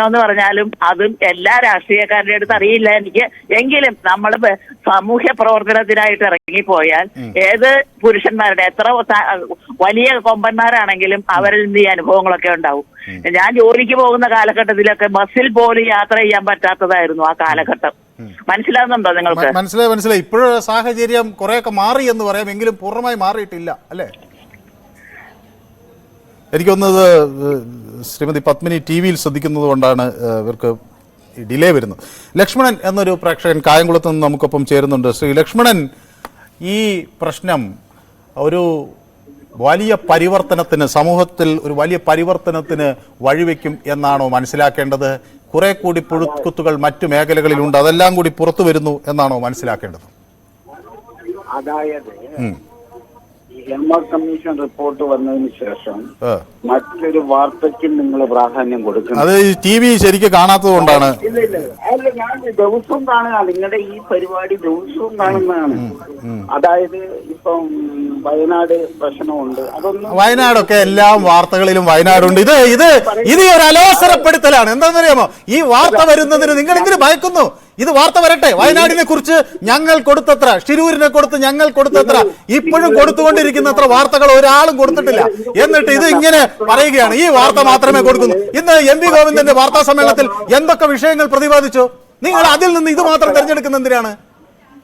എന്ന് പറഞ്ഞാലും അതും എല്ലാ രാഷ്ട്രീയക്കാരുടെ അടുത്ത് അറിയില്ല എനിക്ക്. എങ്കിലും നമ്മൾ സാമൂഹ്യ പ്രവർത്തനത്തിനായിട്ട് ഇറങ്ങിപ്പോയാൽ ഏത് പുരുഷന്മാരുടെ എത്ര വലിയ കൊമ്പന്മാരാണെങ്കിലും അവരിൽ നിന്ന് ഈ അനുഭവങ്ങളൊക്കെ ഉണ്ടാവും. ഞാൻ ജോലിക്ക് പോകുന്ന കാലഘട്ടത്തിലൊക്കെ ബസ്സിൽ പോലും യാത്ര ചെയ്യാൻ പറ്റാത്തതായിരുന്നു ആ കാലഘട്ടം. മനസ്സിലാവുന്നുണ്ടോ നിങ്ങൾക്ക്? മനസ്സിലായി. ഇപ്പോഴും സാഹചര്യം കുറെയൊക്കെ മാറി എന്ന് പറയാം, എങ്കിലും പൂർണ്ണമായി മാറിയിട്ടില്ല അല്ലേ? എനിക്കൊന്നത് ശ്രീമതി പത്മിനി ടിവിയിൽ ശ്രദ്ധിക്കുന്നത് കൊണ്ടാണ് ഇവർക്ക് ഡിലേ വരുന്നത്. ലക്ഷ്മണൻ എന്നൊരു പ്രേക്ഷകൻ കായംകുളത്ത് നിന്ന് നമുക്കൊപ്പം ചേരുന്നുണ്ട്. ശ്രീ ലക്ഷ്മണൻ, ഈ പ്രശ്നം ഒരു വലിയ പരിവർത്തനത്തിന്, സമൂഹത്തിൽ ഒരു വലിയ പരിവർത്തനത്തിന് വഴിവെക്കും എന്നാണോ മനസ്സിലാക്കേണ്ടത്? കുറെ കൂടി പുഴുക്കുത്തുകൾ മറ്റു മേഖലകളിലുണ്ട്, അതെല്ലാം കൂടി പുറത്തു വരുന്നു എന്നാണോ മനസ്സിലാക്കേണ്ടത്? അതായത് ഹേമ കമ്മീഷൻ റിപ്പോർട്ട് വന്നതിന് ശേഷം മറ്റൊരു വാർത്തയ്ക്കും നിങ്ങൾ പ്രാധാന്യം കൊടുക്കുന്നത് അത് ടി വി ശരിക്കും കാണാത്തത് കൊണ്ടാണ്. അല്ല, ഞാൻ ദിവസവും കാണുക, നിങ്ങളുടെ ഈ പരിപാടി ദിവസവും കാണുന്നതാണ്. അതായത് ഇപ്പം വയനാട് പ്രശ്നമുണ്ട്, അതൊന്നും വയനാടൊക്കെ എല്ലാ വാർത്തകളിലും വയനാടുണ്ട്. ഇത് ഒരു അലോസരപ്പെടുത്തലാണ്. എന്താണെന്നറിയാമോ? ഈ വാർത്ത വരുന്നതിന് നിങ്ങൾ എന്തിനു ഭയക്കുന്നു? ഇത് വാർത്ത വരട്ടെ. വയനാടിനെ കുറിച്ച് ഞങ്ങൾ കൊടുത്തത്ര, ഷിരൂരിനെ കൊടുത്ത് ഞങ്ങൾ കൊടുത്തത്ര, ഇപ്പോഴും കൊടുത്തുകൊണ്ടിരിക്കുന്നത്ര വാർത്തകൾ ഒരാളും കൊടുത്തിട്ടില്ല. എന്നിട്ട് ഇത് ഇങ്ങനെ പറയുകയാണ്, ഈ വാർത്ത മാത്രമേ കൊടുക്കുന്നു. ഇന്ന് എം.വി. ഗോവിന്ദന്റെ വാർത്താ സമ്മേളനത്തിൽ എന്തൊക്കെ വിഷയങ്ങൾ പ്രതിപാദിച്ചു? നിങ്ങൾ അതിൽ നിന്ന് ഇത് മാത്രം തിരഞ്ഞെടുക്കുന്ന എന്തിനാണ്?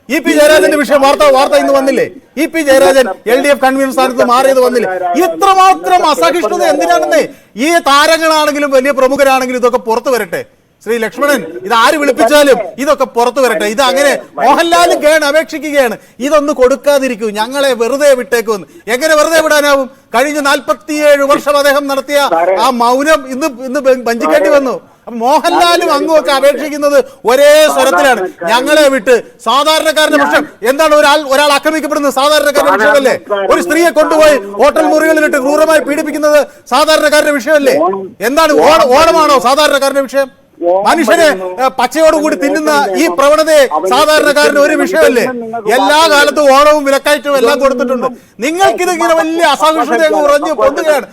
ഇ പി ജയരാജന്റെ വിഷയം വാർത്ത ഇന്ന് വന്നില്ലേ? E P Jayarajan LDF convener സ്ഥാനത്ത് മാറിയത് വന്നില്ലേ? ഇത്രമാത്രം അസഹിഷ്ണുത എന്തിനാണെന്നേ? ഈ താരങ്ങളാണെങ്കിലും വലിയ പ്രമുഖരാണെങ്കിലും ഇതൊക്കെ പുറത്തു വരട്ടെ. ശ്രീ ലക്ഷ്മണൻ, ഇത് ആര് വിളിപ്പിച്ചാലും ഇതൊക്കെ പുറത്തു വരട്ടെ. ഇത് അങ്ങനെ മോഹൻലാലും അപേക്ഷിക്കുകയാണ്, ഇതൊന്ന് കൊടുക്കാതിരിക്കൂ, ഞങ്ങളെ വെറുതെ വിട്ടേക്കുമെന്ന്. എങ്ങനെ വെറുതെ വിടാനാവും? കഴിഞ്ഞ 47 വർഷം അദ്ദേഹം നടത്തിയ ആ മൗനം ഇന്ന് വഞ്ചിക്കേണ്ടി വന്നു. മോഹൻലാലും അങ്ങുമൊക്കെ അപേക്ഷിക്കുന്നത് ഒരേ സ്വരത്തിലാണ്, ഞങ്ങളെ വിട്ട്. സാധാരണക്കാരന്റെ പ്രശ്നം എന്താണ്? ഒരാൾ ആക്രമിക്കപ്പെടുന്നത് സാധാരണക്കാരന്റെ വിഷയമല്ലേ? ഒരു സ്ത്രീയെ കൊണ്ടുപോയി ഹോട്ടൽ മുറികളിലിട്ട് ക്രൂരമായി പീഡിപ്പിക്കുന്നത് സാധാരണക്കാരന്റെ വിഷയമല്ലേ? എന്താണ് ഓണമാണോ സാധാരണക്കാരന്റെ വിഷയം? മനുഷ്യനെ പച്ചയോടുകൂടി തിന്നുന്ന ഈ പ്രവണതയെ സാധാരണക്കാരന് ഒരു വിഷയമല്ലേ? എല്ലാ കാലത്തും ഓണവും വിലക്കയറ്റവും എല്ലാം കൊടുത്തിട്ടുണ്ട്. നിങ്ങൾക്കിത് ഇങ്ങനെ വലിയ അസഹിഷ്ണുത ഉറഞ്ഞു പൊന്തുകയാണ്.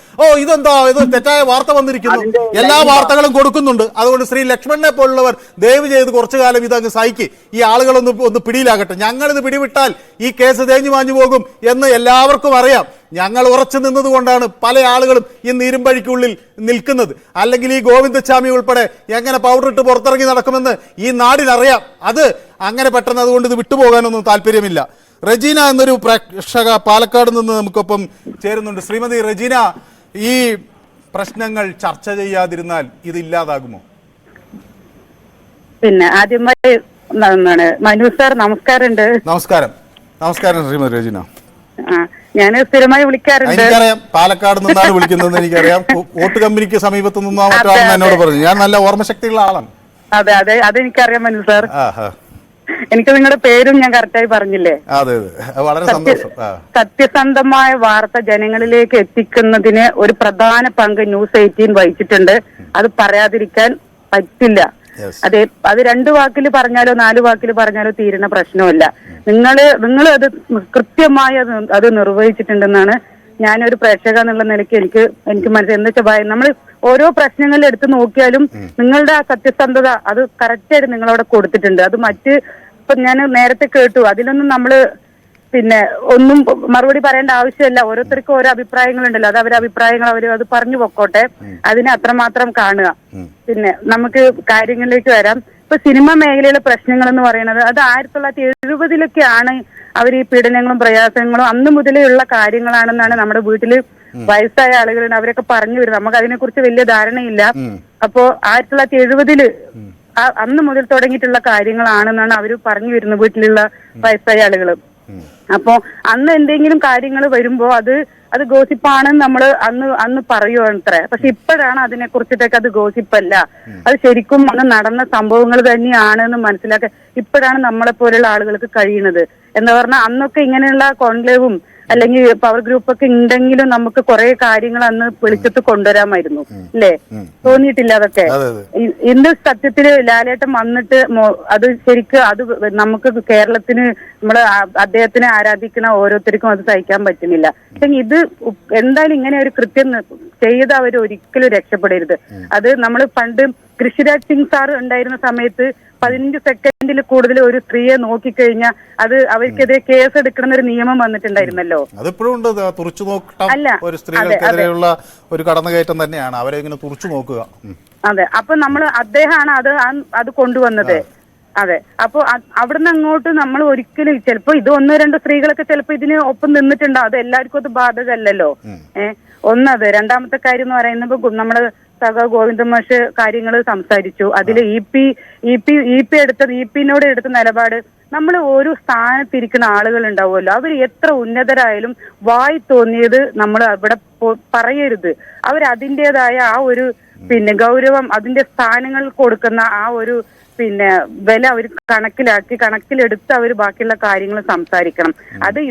ഇതെന്താ, ഇത് തെറ്റായ വാർത്ത വന്നിരിക്കുന്നു. എല്ലാ വാർത്തകളും കൊടുക്കുന്നുണ്ട്. അതുകൊണ്ട് ശ്രീ ലക്ഷ്മണനെ പോലുള്ളവർ ദയവ് ചെയ്ത് കുറച്ചു കാലം ഇതങ്ങ് സഹിക്ക്. ഈ ആളുകളൊന്ന് പിടിയിലാകട്ടെ. ഞങ്ങളിത് പിടിവിട്ടാൽ ഈ കേസ് തേഞ്ഞു മാഞ്ഞു പോകും എന്ന് എല്ലാവർക്കും അറിയാം. ഞങ്ങൾ ഉറച്ചു നിന്നതുകൊണ്ടാണ് പല ആളുകളും ഇന്ന് ഇരുമ്പഴിക്കുള്ളിൽ നിൽക്കുന്നത്. അല്ലെങ്കിൽ ഈ ഗോവിന്ദസ്വാമി ഉൾപ്പെടെ എങ്ങനെ പൗഡർ ഇട്ട് പുറത്തിറങ്ങി നടക്കുമെന്ന് ഈ നാടിനറിയാം. അത് അങ്ങനെ പെട്ടെന്ന് അതുകൊണ്ട് ഇത് വിട്ടുപോകാനൊന്നും താല്പര്യമില്ല. റെജീന എന്നൊരു പ്രേക്ഷക പാലക്കാട് നിന്ന് നമുക്കൊപ്പം ചേരുന്നുണ്ട്. ശ്രീമതി റെജീന, ഈ പ്രശ്നങ്ങൾ ചർച്ച ചെയ്യാതിരുന്നാൽ ഇത് ഇല്ലാതാകുമോ? പിന്നെ ആദ്യമായി മനു സാർ നമസ്കാരമുണ്ട്. നമസ്കാരം ശ്രീമതി റെജീന. ഞാൻ സ്ഥിരമായി വിളിക്കാറുണ്ട്. എനിക്കറിയാം, പാലക്കാട് നിന്നാണ് വിളിക്കുന്നത് എനിക്കറിയാം. വോട്ട് കമ്പനിക്ക് സമീപത്ത് നിന്നാ മറ്റാണെന്ന് എന്നോട് പറഞ്ഞു. ഞാൻ നല്ല ഓർമ്മശക്തിയുള്ള ആളാണ്. അതെ അതെനിക്കറിയാം മനു സാർ. എനിക്ക് നിങ്ങളുടെ പേരും ഞാൻ കറക്റ്റായി പറഞ്ഞില്ലേ? അതെ, വളരെ സന്തോഷം. സത്യസന്ധമായ വാർത്ത ജനങ്ങളിലേക്ക് എത്തിക്കുന്നതിന് ഒരു പ്രധാന പങ്ക് ന്യൂസ് 18 വഹിച്ചിട്ടുണ്ട്. അത് പറയാതിരിക്കാൻ പറ്റില്ല. അതെ, അത് 2 വാക്കിൽ പറഞ്ഞാലോ 4 വാക്കിൽ പറഞ്ഞാലോ തീരുന്ന പ്രശ്നമല്ല. നിങ്ങൾ അത് കൃത്യമായി അത് നിർവഹിച്ചിട്ടുണ്ടെന്നാണ് ഞാനൊരു പ്രേക്ഷക എന്നുള്ള നിലയ്ക്ക് എനിക്ക് മനസ്സിലായി. എന്താ വെച്ചാൽ നമ്മൾ ഓരോ പ്രശ്നങ്ങളിൽ എടുത്തു നോക്കിയാലും നിങ്ങളുടെ ആ സത്യസന്ധത അത് കറക്റ്റായിട്ട് നിങ്ങളവിടെ കൊടുത്തിട്ടുണ്ട്. അത് ഇപ്പൊ ഞാൻ നേരത്തെ കേട്ടു, അതിലൊന്നും നമ്മള് പിന്നെ ഒന്നും മറുപടി പറയേണ്ട ആവശ്യമില്ല. ഓരോരുത്തർക്കും ഓരോ അഭിപ്രായങ്ങളുണ്ടല്ലോ, അത് അവരുടെ അഭിപ്രായങ്ങൾ അത് പറഞ്ഞു പൊക്കോട്ടെ. അതിനെ അത്രമാത്രം കാണുക. പിന്നെ നമുക്ക് കാര്യങ്ങളിലേക്ക് വരാം. ഇപ്പൊ സിനിമ മേഖലയിലെ പ്രശ്നങ്ങൾ എന്ന് പറയുന്നത് അത് 1970-ലൊക്കെയാണ് അവർ ഈ പീഡനങ്ങളും പ്രയാസങ്ങളും അന്ന് മുതലേ ഉള്ള കാര്യങ്ങളാണെന്നാണ് നമ്മുടെ വീട്ടില് വയസ്സായ ആളുകളുണ്ട്, അവരൊക്കെ പറഞ്ഞു വരുന്നത്. നമുക്ക് അതിനെ കുറിച്ച് വലിയ ധാരണയില്ല. അപ്പോ 1970-ല് അന്ന് മുതൽ തുടങ്ങിയിട്ടുള്ള കാര്യങ്ങളാണെന്നാണ് അവര് പറഞ്ഞു വരുന്നത്, വീട്ടിലുള്ള വയസ്സായ ആളുകള്. അപ്പോ അന്ന് എന്തെങ്കിലും കാര്യങ്ങൾ വരുമ്പോ അത് ഗോസിപ്പാണെന്ന് നമ്മള് അന്ന് പറയുവത്രേ. പക്ഷെ ഇപ്പോഴാണ് അതിനെ കുറിച്ചിട്ടൊക്കെ അത് ഗോസിപ്പല്ല, അത് ശരിക്കും അന്ന് നടന്ന സംഭവങ്ങൾ തന്നെയാണെന്ന് മനസ്സിലാക്കാൻ ഇപ്പോഴാണ് നമ്മളെ പോലുള്ള ആളുകൾക്ക് കഴിയുന്നത്. എന്താ പറഞ്ഞാൽ അന്നൊക്കെ ഇങ്ങനെയുള്ള കോൺക്ലേവും അല്ലെങ്കിൽ പവർ ഗ്രൂപ്പൊക്കെ ഉണ്ടെങ്കിലും നമുക്ക് കുറെ കാര്യങ്ങൾ അന്ന് വെളിച്ചത്ത് കൊണ്ടുവരാമായിരുന്നു, അല്ലേ? തോന്നിയിട്ടില്ല അതൊക്കെ? ഇന്ന് സത്യത്തില് ലാലേട്ടൻ വന്നിട്ട് അത് ശരിക്കും അത് നമുക്ക് കേരളത്തിന് നമ്മള് അദ്ദേഹത്തിനെ ആരാധിക്കുന്ന ഓരോരുത്തർക്കും അത് സഹിക്കാൻ പറ്റുന്നില്ല. പക്ഷെ ഇത് എന്തായാലും ഇങ്ങനെ ഒരു കൃത്യം ചെയ്ത് അവർ ഒരിക്കലും രക്ഷപ്പെടരുത്. അത് നമ്മൾ പണ്ട് കൃഷിരാജ് സിംഗ് സാർ ഉണ്ടായിരുന്ന സമയത്ത് 15 സെക്കൻഡിൽ കൂടുതൽ ഒരു സ്ത്രീയെ നോക്കിക്കഴിഞ്ഞാൽ അത് അവർക്കെതിരെ കേസ് എടുക്കുന്ന ഒരു നിയമം വന്നിട്ടുണ്ടായിരുന്നല്ലോ. അതിപ്പോഴും ഉണ്ട്. തുറച്ചു നോക്കട്ട ഒരു സ്ത്രീകൾക്കെതിരെയുള്ള ഒരു കടന്നുകയറ്റം തന്നെയാണ്, അവരെ ഇങ്ങനെ തുറച്ചു നോക്കുക. അതെ, അപ്പൊ അദ്ദേഹമാണ് അത് കൊണ്ടുവന്നത്. അതെ, അപ്പൊ അവിടുന്ന് അങ്ങോട്ട് നമ്മൾ ഒരിക്കലും ചിലപ്പോ ഇത് 1-2 സ്ത്രീകളൊക്കെ ചിലപ്പോ ഇതിന് ഒപ്പം നിന്നിട്ടുണ്ടാവും. അത് എല്ലാവർക്കും അത് ബാധകമല്ലല്ലോ. ഒന്നത്. രണ്ടാമത്തെ കാര്യം എന്ന് പറയുന്നത് നമ്മള് ഗോവിന്ദ മാഷ് കാര്യങ്ങൾ സംസാരിച്ചു. അതിൽ ഇപിനോട് എടുത്ത നിലപാട്, നമ്മൾ ഓരോ സ്ഥാനത്തിരിക്കുന്ന ആളുകൾ ഉണ്ടാവുമല്ലോ, അവർ എത്ര ഉന്നതരായാലും വായി തോന്നിയത് നമ്മൾ അവിടെ പറയരുത്. അവരതിൻ്റെതായ ആ ഒരു പിന്നെ ഗൗരവം, അതിന്റെ സ്ഥാനങ്ങൾ കൊടുക്കുന്ന ആ ഒരു പിന്നെ വില അവർ കണക്കിലെടുത്ത് അവർ ബാക്കിയുള്ള കാര്യങ്ങൾ സംസാരിക്കണം.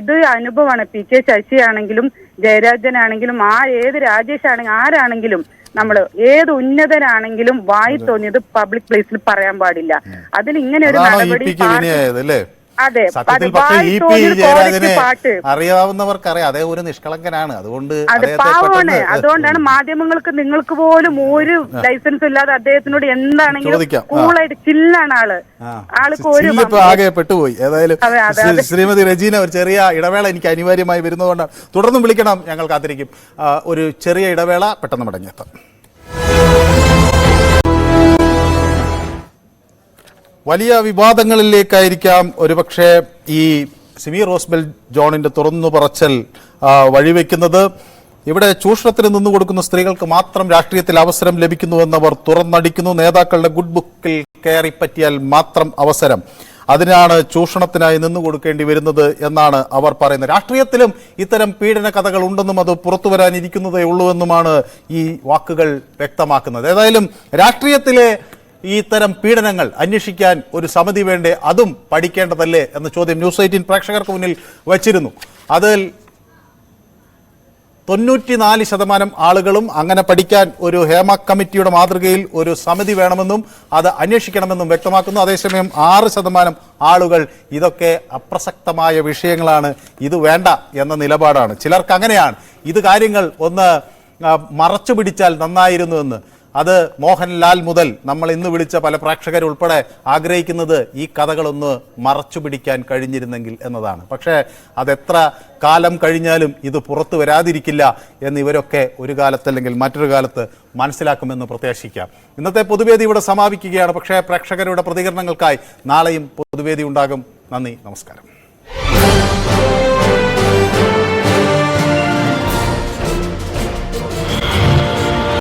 ഇത് അനുഭവമാണ്. പി.കെ. ശശിയാണെങ്കിലും ജയരാജനാണെങ്കിലും ഏത് രാജേഷ് ആണെങ്കിലും ആരാണെങ്കിലും നമ്മള് ഏത് ഉന്നതരാണെങ്കിലും വായി തോന്നിയത് പബ്ലിക് പ്ലേസിൽ പറയാൻ പാടില്ല. അതിൽ ഇങ്ങനെ ഒരു നടപടി അതെ അറിയാവുന്നവർക്കറിയാം, അതേ ഒരു നിഷ്കളങ്കനാണ്. അതുകൊണ്ടാണ് മാധ്യമങ്ങൾക്ക് നിങ്ങൾക്ക് പോലും ഒരു ലൈസൻസ് ഇല്ലാതെ അദ്ദേഹത്തിനോട് എന്താണെങ്കിലും കൂളായിട്ട് ചില്ലാണ് ആൾക്ക് ആകെ പെട്ടുപോയി. ഏതായാലും ശ്രീമതി റെജീന, ഒരു ചെറിയ ഇടവേള എനിക്ക് അനിവാര്യമായി വരുന്നതുകൊണ്ടാണ്. തുടർന്നും വിളിക്കണം, ഞങ്ങൾ കാത്തിരിക്കും. ഒരു ചെറിയ ഇടവേള, പെട്ടെന്ന് മടങ്ങിയെത്താം. വലിയ വിവാദങ്ങളിലേക്കായിരിക്കാം ഒരുപക്ഷെ ഈ സിമി റോസ്ബെൽ ജോണിന്റെ തുറന്നു പറച്ചൽ വഴിവെക്കുന്നത്. ഇവിടെ ചൂഷണത്തിന് നിന്നു കൊടുക്കുന്ന സ്ത്രീകൾക്ക് മാത്രം രാഷ്ട്രീയത്തിൽ അവസരം ലഭിക്കുന്നുവെന്നവർ തുറന്നടിക്കുന്നു. നേതാക്കളുടെ ഗുഡ് ബുക്കിൽ കയറി പറ്റിയാൽ മാത്രം അവസരം, അതിനാണ് ചൂഷണത്തിനായി നിന്നു കൊടുക്കേണ്ടി വരുന്നത് എന്നാണ് അവർ പറയുന്നത്. രാഷ്ട്രീയത്തിലും ഇത്തരം പീഡന കഥകൾ ഉണ്ടെന്നും അത് പുറത്തു വരാനിരിക്കുന്നതേ ഉള്ളൂവെന്നുമാണ് ഈ വാക്കുകൾ വ്യക്തമാക്കുന്നത്. ഏതായാലും രാഷ്ട്രീയത്തിലെ ഈ ഇത്തരം പീഡനങ്ങൾ അന്വേഷിക്കാൻ ഒരു സമിതി വേണ്ടേ, അതും പഠിക്കേണ്ടതല്ലേ എന്ന ചോദ്യം ന്യൂസ് 18 പ്രേക്ഷകർക്ക് മുന്നിൽ വച്ചിരുന്നു. അതിൽ 94% ആളുകളും അങ്ങനെ പഠിക്കാൻ ഒരു ഹേമ കമ്മിറ്റിയുടെ മാതൃകയിൽ ഒരു സമിതി വേണമെന്നും അത് അന്വേഷിക്കണമെന്നും വ്യക്തമാക്കുന്നു. അതേസമയം 6% ആളുകൾ ഇതൊക്കെ അപ്രസക്തമായ വിഷയങ്ങളാണ്, ഇത് വേണ്ട എന്ന നിലപാടാണ്. ചിലർക്ക് അങ്ങനെയാണ്, ഇത് കാര്യങ്ങൾ ഒന്ന് മറച്ചു പിടിച്ചാൽ നന്നായിരുന്നുവെന്ന്. അത് മോഹൻലാൽ മുതൽ നമ്മൾ ഇന്ന് വിളിച്ച പല പ്രേക്ഷകരുൾപ്പെടെ ആഗ്രഹിക്കുന്നത് ഈ കഥകളൊന്ന് മറച്ചു പിടിക്കാൻ കഴിഞ്ഞിരുന്നെങ്കിൽ എന്നതാണ്. പക്ഷേ അതെത്ര കാലം കഴിഞ്ഞാലും ഇത് പുറത്തു വരാതിരിക്കില്ല എന്ന് ഇവരൊക്കെ ഒരു കാലത്തല്ലെങ്കിൽ മറ്റൊരു കാലത്ത് മനസ്സിലാക്കുമെന്ന് പ്രത്യാശിക്കാം. ഇന്നത്തെ പൊതുവേദി ഇവിടെ സമാപിക്കുകയാണ്. പക്ഷേ പ്രേക്ഷകരുടെ പ്രതികരണങ്ങൾക്കായി നാളെയും പൊതുവേദി ഉണ്ടാകും. നന്ദി, നമസ്കാരം.